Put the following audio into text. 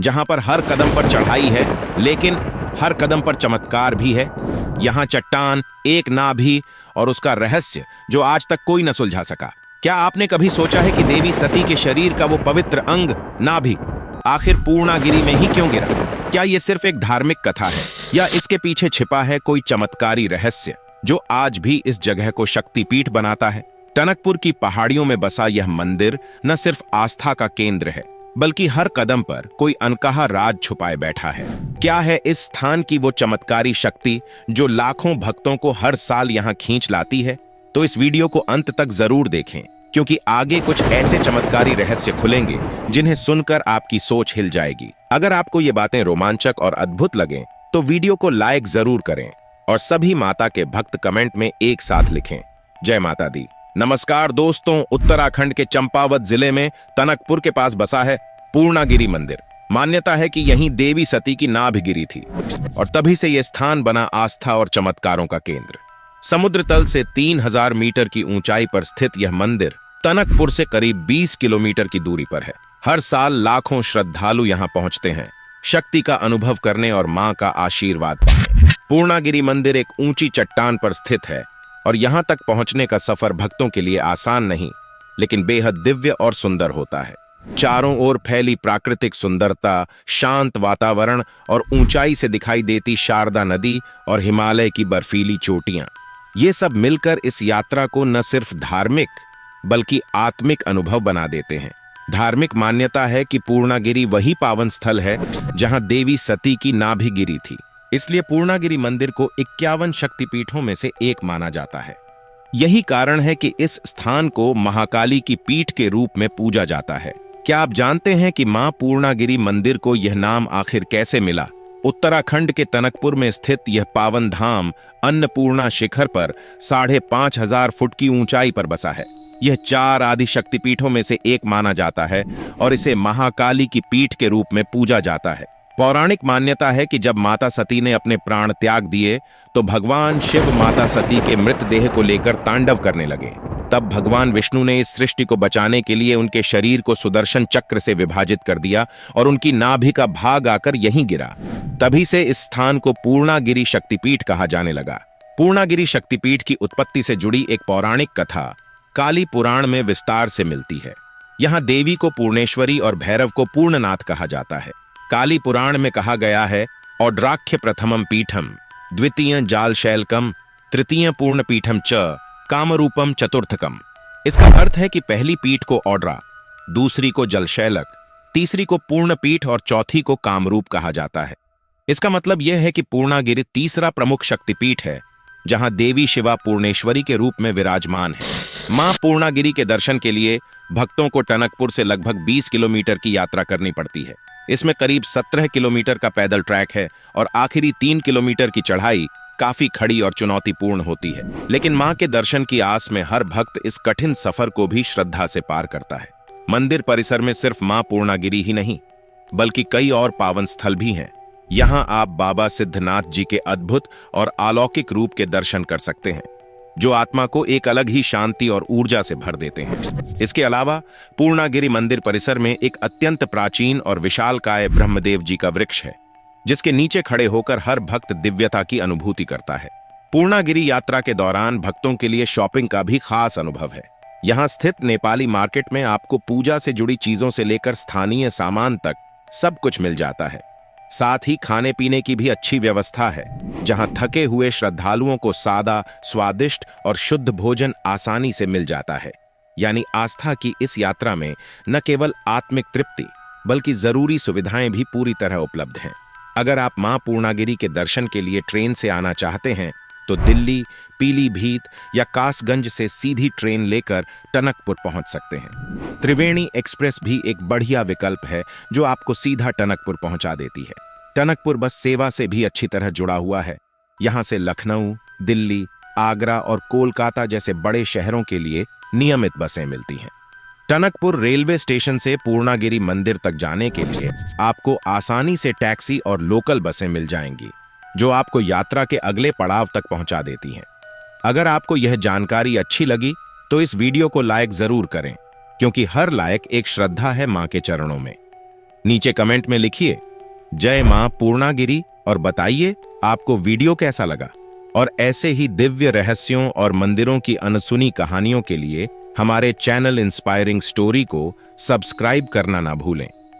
जहां पर हर कदम पर चढ़ाई है, लेकिन हर कदम पर चमत्कार भी है। यहाँ चट्टान, एक नाभि और उसका रहस्य जो आज तक कोई न सुलझा सका। क्या आपने कभी सोचा है कि देवी सती के शरीर का वो पवित्र अंग नाभि आखिर पूर्णागिरि में ही क्यों गिरा? क्या ये सिर्फ एक धार्मिक कथा है या इसके पीछे छिपा है कोई चमत्कारी रहस्य जो आज भी इस जगह को शक्तिपीठ बनाता है? टनकपुर की पहाड़ियों में बसा यह मंदिर न सिर्फ आस्था का केंद्र है, बल्कि हर कदम पर कोई अनकहा राज छुपाए बैठा है। क्या है इस स्थान की वो चमत्कारी शक्ति जो लाखों भक्तों को हर साल यहाँ खींच लाती है? तो इस वीडियो को अंत तक जरूर देखें, क्योंकि आगे कुछ ऐसे चमत्कारी रहस्य खुलेंगे जिन्हें सुनकर आपकी सोच हिल जाएगी। अगर आपको ये बातें रोमांचक और अद्भुत लगें, तो वीडियो को लाइक जरूर करें और सभी माता के भक्त कमेंट में एक साथ लिखें, जय माता दी। नमस्कार दोस्तों, उत्तराखंड के चंपावत जिले में टनकपुर के पास बसा है पूर्णागिरि मंदिर। मान्यता है कि यहीं देवी सती की नाभि गिरी थी और तभी से यह स्थान बना आस्था और चमत्कारों का केंद्र। समुद्र तल से 3000 मीटर की ऊंचाई पर स्थित यह मंदिर टनकपुर से करीब 20 किलोमीटर की दूरी पर है। हर साल लाखों श्रद्धालु यहाँ पहुंचते हैं, शक्ति का अनुभव करने और मां का आशीर्वाद पाने। पूर्णागिरि मंदिर एक ऊंची चट्टान पर स्थित है और यहाँ तक पहुंचने का सफर भक्तों के लिए आसान नहीं, लेकिन बेहद दिव्य और सुंदर होता है। चारों ओर फैली प्राकृतिक सुंदरता, शांत वातावरण और ऊंचाई से दिखाई देती शारदा नदी और हिमालय की बर्फीली चोटियां, ये सब मिलकर इस यात्रा को न सिर्फ धार्मिक बल्कि आत्मिक अनुभव बना देते हैं। धार्मिक मान्यता है कि पूर्णागिरि वही पावन स्थल है जहां देवी सती की नाभि गिरी थी, इसलिए पूर्णागिरि मंदिर को 51 शक्तिपीठों में से एक माना जाता है। यही कारण है कि इस स्थान को महाकाली की पीठ के रूप में पूजा जाता है। क्या आप जानते हैं कि मां पूर्णागिरि मंदिर को यह नाम आखिर कैसे मिला? उत्तराखंड के टनकपुर में स्थित यह पावन धाम अन्नपूर्णा शिखर पर 5500 फुट की ऊंचाई पर बसा है। यह 4 आदि शक्तिपीठों में से एक माना जाता है और इसे महाकाली की पीठ के रूप में पूजा जाता है। पौराणिक मान्यता है कि जब माता सती ने अपने प्राण त्याग दिए तो भगवान शिव माता सती के मृतदेह को लेकर तांडव करने लगे। तब भगवान विष्णु ने इस सृष्टि को बचाने के लिए उनके शरीर को सुदर्शन चक्र से विभाजित कर दिया और उनकी नाभि का भाग आकर यहीं गिरा। तभी से इस स्थान को पूर्णागिरि शक्तिपीठ कहा जाने लगा। पूर्णागिरि शक्तिपीठ की उत्पत्ति से जुड़ी एक पौराणिक कथा काली पुराण में विस्तार से मिलती है। यहाँ देवी को पूर्णेश्वरी और भैरव को पूर्णनाथ कहा जाता है। काली पुराण में कहा गया है, औड्राख्य प्रथमम पीठम, द्वितीय जालशैलकम, तृतीय पूर्ण पीठम च कामरूपम चतुर्थकम। इसका अर्थ है कि पहली पीठ को औड्रा, दूसरी को जलशैलक, तीसरी को पूर्ण पीठ और चौथी को कामरूप कहा जाता है। इसका मतलब यह है कि पूर्णागिरि तीसरा प्रमुख शक्तिपीठ है जहां देवी शिवा पूर्णेश्वरी के रूप में विराजमान है। मां पूर्णागिरि के दर्शन के लिए भक्तों को टनकपुर से लगभग 20 किलोमीटर की यात्रा करनी पड़ती है। इसमें करीब 17 किलोमीटर का पैदल ट्रैक है और आखिरी 3 किलोमीटर की चढ़ाई काफी खड़ी और चुनौतीपूर्ण होती है। लेकिन मां के दर्शन की आस में हर भक्त इस कठिन सफर को भी श्रद्धा से पार करता है। मंदिर परिसर में सिर्फ मां पूर्णागिरि ही नहीं, बल्कि कई और पावन स्थल भी हैं। यहाँ आप बाबा सिद्धनाथ जी के अद्भुत और अलौकिक रूप के दर्शन कर सकते हैं, जो आत्मा को एक अलग ही शांति और ऊर्जा से भर देते हैं। इसके अलावा पूर्णागिरि मंदिर परिसर में एक अत्यंत प्राचीन और विशालकाय ब्रह्मदेव जी का वृक्ष है, जिसके नीचे खड़े होकर हर भक्त दिव्यता की अनुभूति करता है। पूर्णागिरि यात्रा के दौरान भक्तों के लिए शॉपिंग का भी खास अनुभव है। यहाँ स्थित नेपाली मार्केट में आपको पूजा से जुड़ी चीजों से लेकर स्थानीय सामान तक सब कुछ मिल जाता है। साथ ही खाने पीने की भी अच्छी व्यवस्था है, जहां थके हुए श्रद्धालुओं को सादा, स्वादिष्ट और शुद्ध भोजन आसानी से मिल जाता है। यानी आस्था की इस यात्रा में न केवल आत्मिक तृप्ति बल्कि जरूरी सुविधाएं भी पूरी तरह उपलब्ध हैं। अगर आप मां पूर्णागिरि के दर्शन के लिए ट्रेन से आना चाहते हैं तो दिल्ली, पीलीभीत या कासगंज से सीधी ट्रेन लेकर टनकपुर पहुंच सकते हैं। त्रिवेणी एक्सप्रेस भी एक बढ़िया विकल्प है जो आपको सीधा टनकपुर पहुंचा देती है। टनकपुर बस सेवा से भी अच्छी तरह जुड़ा हुआ है। यहां से लखनऊ, दिल्ली, आगरा और कोलकाता जैसे बड़े शहरों के लिए नियमित बसें मिलती हैं। टनकपुर रेलवे स्टेशन से पूर्णागिरि मंदिर तक जाने के लिए आपको आसानी से टैक्सी और लोकल बसें मिल जाएंगी, जो आपको यात्रा के अगले पड़ाव तक पहुंचा देती हैं। अगर आपको यह जानकारी अच्छी लगी तो इस वीडियो को लाइक जरूर करें, क्योंकि हर लाइक एक श्रद्धा है मां के चरणों में। नीचे कमेंट में लिखिए जय मां पूर्णागिरी और बताइए आपको वीडियो कैसा लगा। और ऐसे ही दिव्य रहस्यों और मंदिरों की अनसुनी कहानियों के लिए हमारे चैनल इंस्पायरिंग स्टोरी को सब्सक्राइब करना ना भूलें।